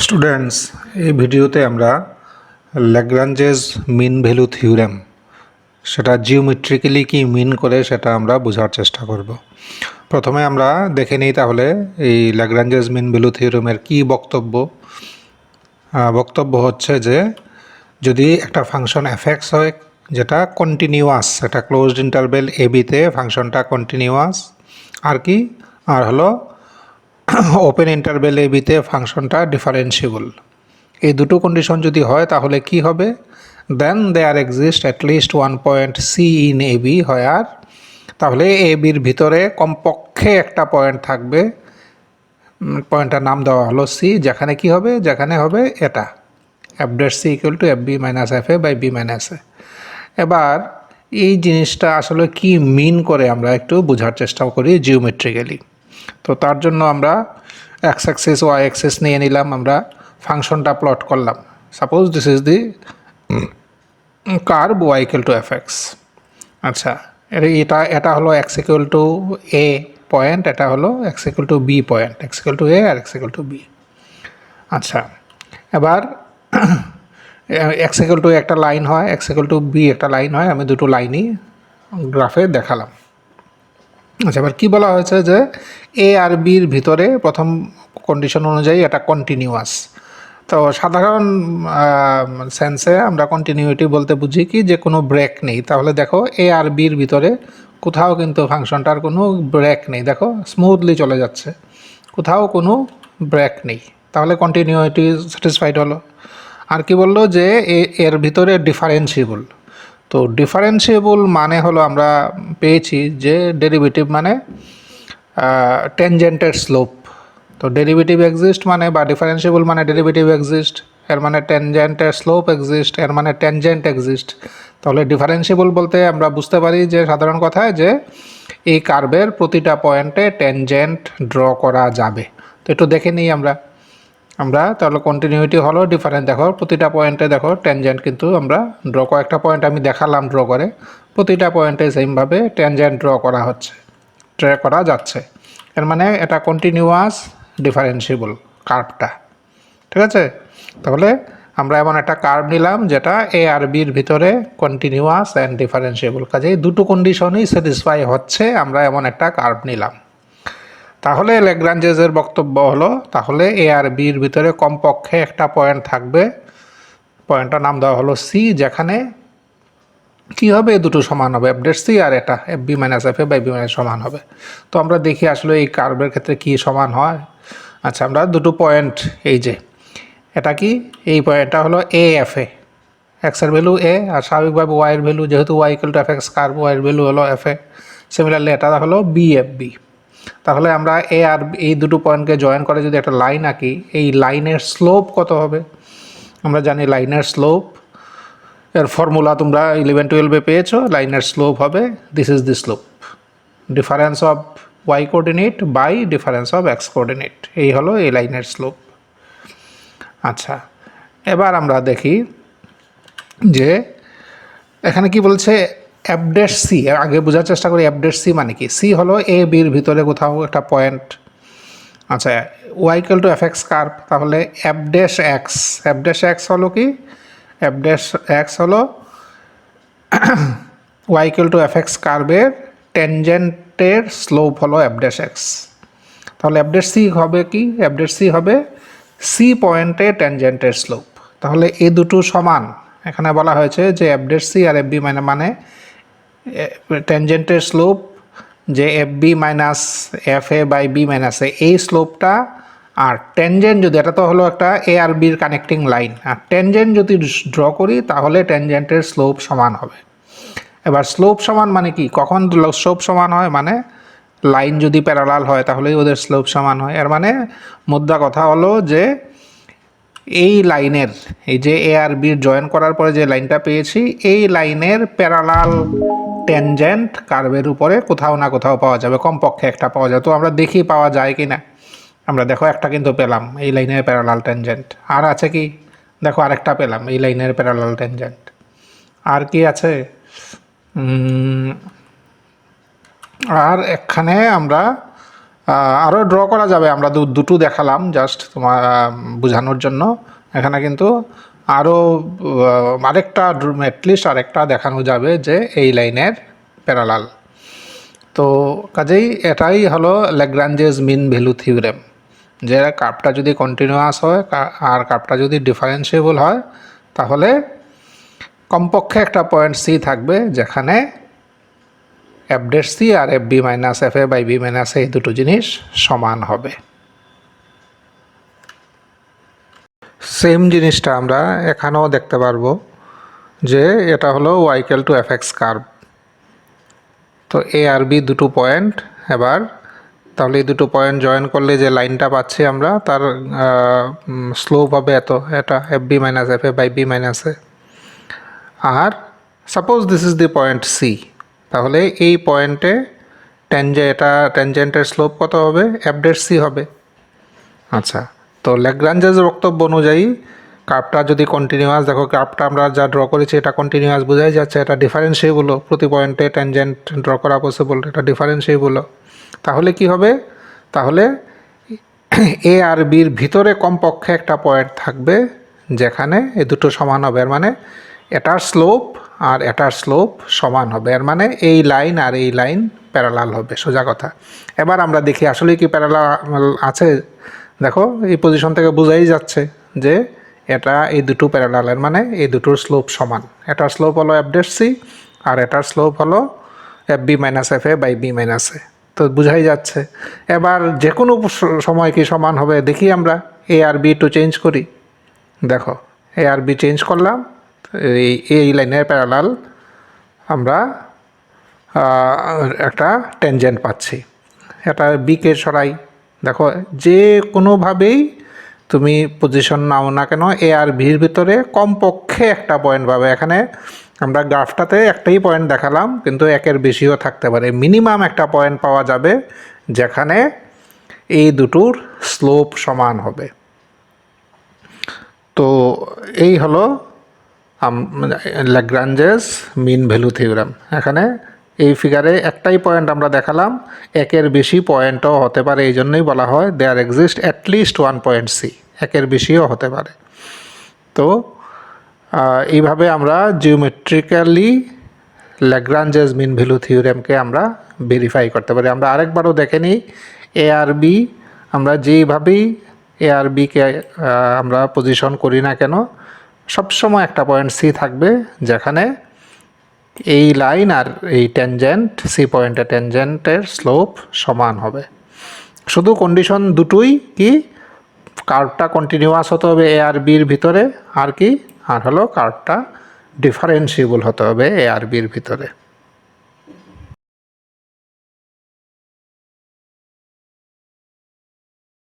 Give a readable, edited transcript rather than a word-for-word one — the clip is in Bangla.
স্টুডেন্টস, এই ভিডিওতে আমরা ল্যাগ্রাঞ্জেস মিন ভ্যালু থিওরেম সেটা জিওমেট্রিক্যালি কি মিন করে সেটা আমরা বোঝার চেষ্টা করব। প্রথমে আমরা দেখে নিই তাহলে এই ল্যাগ্রাঞ্জেস মিন ভ্যালু থিওরেমের কি বক্তব্য। বক্তব্য হচ্ছে যে যদি একটা ফাংশন এফএক্স হয় যেটা কন্টিনিউয়াস, একটা ক্লোজড ইন্টারভ্যাল এবিতে ফাংশনটা কন্টিনিউয়াস, আর কি আর হলো ওপেন ইন্টারভ্যাল এবিতে ফাংশনটা ডিফারেন্সিয়েবল। এই দুটো কন্ডিশন যদি হয় তাহলে কি হবে, then there exist at least one point C in A B হয়। আর তাহলে এ বির ভিতরে কমপক্ষে একটা পয়েন্ট থাকবে, পয়েন্টটার নাম দেওয়া হলো সি, যেখানে কি হবে, যেখানে হবে এটা F dash C equal to F B minus F A by B minus A. এবার এই জিনিসটা আসলে কি মিন করে আমরা একটু বোঝার চেষ্টা করি জিওমেট্রিক্যালি। তো তার জন্য আমরা এক্স অ্যাক্সিস ওয়াই অ্যাক্সিস নিয়ে নিলাম, আমরা ফাংশনটা প্লট করলাম। Suppose this is the curve y equal to f x. আচ্ছা, এটা হলো x equal to a point, এটা হলো x equal to b point, x equal to a আর এক্স ইকুয়াল টু বি। আচ্ছা, এবার এক্স ইকুয়াল টু একটা লাইন হয়, এক্স ইকুয়াল টু বি একটা লাইন হয়, আমি দুটো লাইনই গ্রাফে দেখালাম। আচ্ছা, এবার কী বলা হয়েছে যে এ আর বির ভিতরে প্রথম কন্ডিশন অনুযায়ী এটা কন্টিনিউয়াস। তো সাধারণ সেন্সে আমরা কন্টিনিউটি বলতে বুঝি কি যে কোনো ব্রেক নেই। তাহলে দেখো এ আর বির ভিতরে কোথাও কিন্তু ফাংশনটার কোনো ব্রেক নেই, দেখো স্মুথলি চলে যাচ্ছে, কোথাও কোনো ব্রেক নেই, তাহলে কন্টিনিউটি স্যাটিসফাইড হলো। আর কি বললো যে এর ভিতরে ডিফারেন্সিয়েবল। তো ডিফারেন্সিয়েবল মানে হলো আমরা পেয়েছি যে ডেরিভেটিভ মানে টেনজেন্টের স্লোপ। তো ডেরিভেটিভ এক্সিস্ট মানে বা ডিফারেন্সিয়েবল মানে ডেরিভেটিভ এক্সিস্ট, এর মানে টেনজেন্টের স্লোপ এক্সিস্ট, এর মানে টেনজেন্ট এক্সিস্ট। তাহলে ডিফারেন্সিয়েবল বলতে আমরা বুঝতে পারি যে সাধারণ কথায় যে এই কার্ভের প্রতিটা পয়েন্টে টেনজেন্ট ড্র করা যাবে। তো একটু দেখে নিই আমরা তাহলে কন্টিনিউটি হলো ডিফারেন্ট। দেখো প্রতিটা পয়েন্টে দেখো ট্যানজেন্ট কিন্তু আমরা ড্র কয়েকটা পয়েন্ট আমি দেখালাম ড্র করে, প্রতিটা পয়েন্টে সেমভাবে ট্যানজেন্ট ড্র করা যাচ্ছে। এর মানে এটা কন্টিনিউয়াস ডিফারেন্সিয়েবল কার্ভটা, ঠিক আছে। তাহলে আমরা এমন একটা কার্ভ নিলাম যেটা এ আর বির ভিতরে কন্টিনিউয়াস অ্যান্ড ডিফারেন্সিয়েবল, কাজেই দুটো কন্ডিশনই স্যাটিসফাই হচ্ছে, আমরা এমন একটা কার্ভ নিলাম। তাহলে ল্যাগ্রাঞ্জেসের বক্তব্য হলো তাহলে এ আর বির ভিতরে কমপক্ষে একটা পয়েন্ট থাকবে, পয়েন্টটার নাম দেওয়া হলো সি, যেখানে কী হবে, দুটো সমান হবে, এফ ড্যাশ সি আর এটা f B minus F A by B minus সমান হবে। তো আমরা দেখি আসলে এই কার্ভের ক্ষেত্রে কি সমান হয়। আচ্ছা, আমরা দুটো পয়েন্ট, এই যে এটা কি, এই পয়েন্টটা হলো এ এফ এ, এক্সের ভ্যালু এ, আর স্বাভাবিকভাবে ওয়াইয়ের ভ্যালু, যেহেতু y equal to f x curve, ওয়াইয়ের ভ্যালু হলো এফ এ। সিমিলারলি এটা হলো বি এফ বি। তাহলে আমরা এ আর এই দুটো পয়েন্টকে জয়েন করে যদি একটা লাইন আঁকি, এই লাইনের স্লোপ কত হবে, আমরা জানি লাইনের স্লোপ এর ফর্মুলা তোমরা 11-12 পেয়েছো। লাইনের স্লোপ হবে this is the slope, difference of y coordinate by difference of x coordinate, এই হলো এই লাইনের স্লোপ। আচ্ছা, এবার আমরা দেখি যে এখানে কি বলছে, এফ ড্যাশ সি, আগে বোঝার চেষ্টা করি এফ ড্যাশ সি মানে কি। সি হলো এ বির ভিতরে কোথাও একটা পয়েন্ট। আচ্ছা, y equal to f x curve, তাহলে এফ ড্যাশ এক্স হলো কি, এফ ড্যাশ এক্স হলো y equal to f x কার্ভের টেনজেন্টের স্লোপ হলো এফ ড্যাশ এক্স। তাহলে এফ ড্যাশ সি হবে কি, এফ ড্যাশ সি হবে সি পয়েন্টে টেনজেন্টের স্লোপ। তাহলে এই দুটো সমান, এখানে বলা হয়েছে যে এফ ড্যাশ সি আর এফ বি মানে ট্যানজেন্টের স্লোপ যে F B minus F A by B minus A, এই স্লোপটা। আর ট্যানজেন্ট যদি, এটা তো হলো একটা এ আর বির কানেক্টিং লাইন, আর ট্যানজেন্ট যদি ড্র করি তাহলে ট্যানজেন্টের স্লোপ সমান হবে। এবার স্লোপ সমান মানে কি, কখন স্লোপ সমান হয়, মানে লাইন যদি প্যারালাল হয় তাহলেই ওদের স্লোপ সমান হয়। এর মানে মুদ্রা কথা হলো যে এই লাইনের, এই যে এ আর বির জয়েন করার পরে যে লাইনটা পেয়েছি, এই লাইনের প্যারালাল ট্যানজেন্ট কার্ভের উপরে কোথাও না কোথাও পাওয়া যাবে, কমপক্ষে একটা পাওয়া যাবে। তো আমরা দেখি পাওয়া যায় কি না। আমরা দেখো একটা কিন্তু পেলাম, এই লাইনের প্যারালাল ট্যানজেন্ট। আর আছে কি, দেখো আরেকটা পেলাম, এই লাইনের প্যারালাল ট্যানজেন্ট। আর কি আছে, আর এখানে আমরা আরও ড্র করা যাবে, আমরা দুটো দেখালাম জাস্ট তোমার বোঝানোর জন্য। এখানে কিন্তু আরও আরেকটা অ্যাটলিস্ট আরেকটা দেখানো যাবে যে এই লাইনের প্যারালাল। তো কাজেই এটাই হলো ল্যাগ্রাঞ্জেস মিন ভ্যালু থিওরেম, যে কার্ভটা যদি কন্টিনিউয়াস হয় আর কার্ভটা যদি ডিফারেন্সিয়েবল হয় তাহলে কমপক্ষে একটা পয়েন্ট সি থাকবে যেখানে এফ ডেট সি আর F B minus F A by B minus এই দুটো জিনিস সমান হবে। সেম জিনিসটা আমরা এখানেও দেখতে পারবো যে এটা হলো y equal to f x curve. তো এ আর বি দুটো পয়েন্ট, এবার তাহলে এই দুটো পয়েন্ট জয়েন করলে যে লাইনটা পাচ্ছি আমরা তার স্লোপ হবে এটা f B minus F A by B minus a. আর suppose this is the point c, তাহলে এই পয়েন্টে ট্যানজেন্টের স্লোপ কত হবে? এফ ডেট সি হবে। আচ্ছা, তো ল্যাগ্রাঞ্জের বক্তব্য অনুযায়ী কার্ভটা যদি কন্টিনিউয়াস, দেখো কার্ভটা আমরা যা ড্র করেছি এটা কন্টিনিউয়াস বোঝাই যাচ্ছে, এটা ডিফারেন্সিয়েবল, প্রতি পয়েন্টে ট্যানজেন্ট ড্র করা পসিবল, এটা ডিফারেন্সিয়েবল। তাহলে কি হবে? তাহলে এ আর বির ভিতরে কমপক্ষে একটা পয়েন্ট থাকবে যেখানে এই দুটো সমান হবে। এর মানে এটার স্লোপ আর এটার স্লোপ সমান হবে, এর মানে এই লাইন আর এই লাইন প্যারালাল হবে, সোজা কথা। এবার আমরা দেখি আসলে কি প্যারালাল আছে। দেখো এই পজিশন থেকে বোঝাই যাচ্ছে যে এটা এই দুটো প্যারালাল, এর মানে এই দুটোর স্লোপ সমান। এটার স্লোপ হলো এফ ডেট সি আর এটার স্লোপ হলো F B minus F A by B minus A, তো বোঝাই যাচ্ছে। এবার যে কোনো সময় কি সমান হবে দেখি আমরা, এ আর বি একটু চেঞ্জ করি। দেখো এ আর বি চেঞ্জ করলাম, এই লাইনের প্যারালাল আমরা একটা ট্যানজেন্ট পাচ্ছি। এটা বিকে সরাই, দেখো যে কোনোভাবেই তুমি পজিশন নাও না কেন এ আর ভির ভিতরে কমপক্ষে একটা পয়েন্ট পাবে। এখানে আমরা গ্রাফটাতে একটাই পয়েন্ট দেখালাম, কিন্তু একের বেশিও থাকতে পারে। মিনিমাম একটা পয়েন্ট পাওয়া যাবে যেখানে এই দুটোর স্লোপ সমান হবে। তো এই হলো ল্যাগ্রাঞ্জেস মিন ভ্যালু থিওরেম। এখানে এই ফিগারে একটাই পয়েন্ট আমরা দেখালাম, একের বেশি পয়েন্টও হতে পারে, এই জন্যই বলা হয় there exist at least one point c, একের বেশিও হতে পারে। তো এইভাবে আমরা জিওমেট্রিক্যালি ল্যাগ্রাঞ্জেস মিন ভ্যালু থিওরেমকে আমরা ভেরিফাই করতে পারি। আমরা আরেকবারও দেখে নিই, এ আর বি আমরা যেইভাবেই এ আর বিকে আমরা পজিশন করি না কেন সবসময় একটা পয়েন্ট সি থাকবে যেখানে এই লাইন আর এই ট্যানজেন্ট সি পয়েন্টের ট্যানজেন্টের স্লোপ সমান হবে। শুধু কন্ডিশন দুটোই কি, কার্ভটা কন্টিনিউয়াস হতে হবে এ আর বির ভিতরে, আর কি আর হলো কার্ভটা ডিফারেন্সিয়েবল হতে হবে এ আর বির ভিতরে।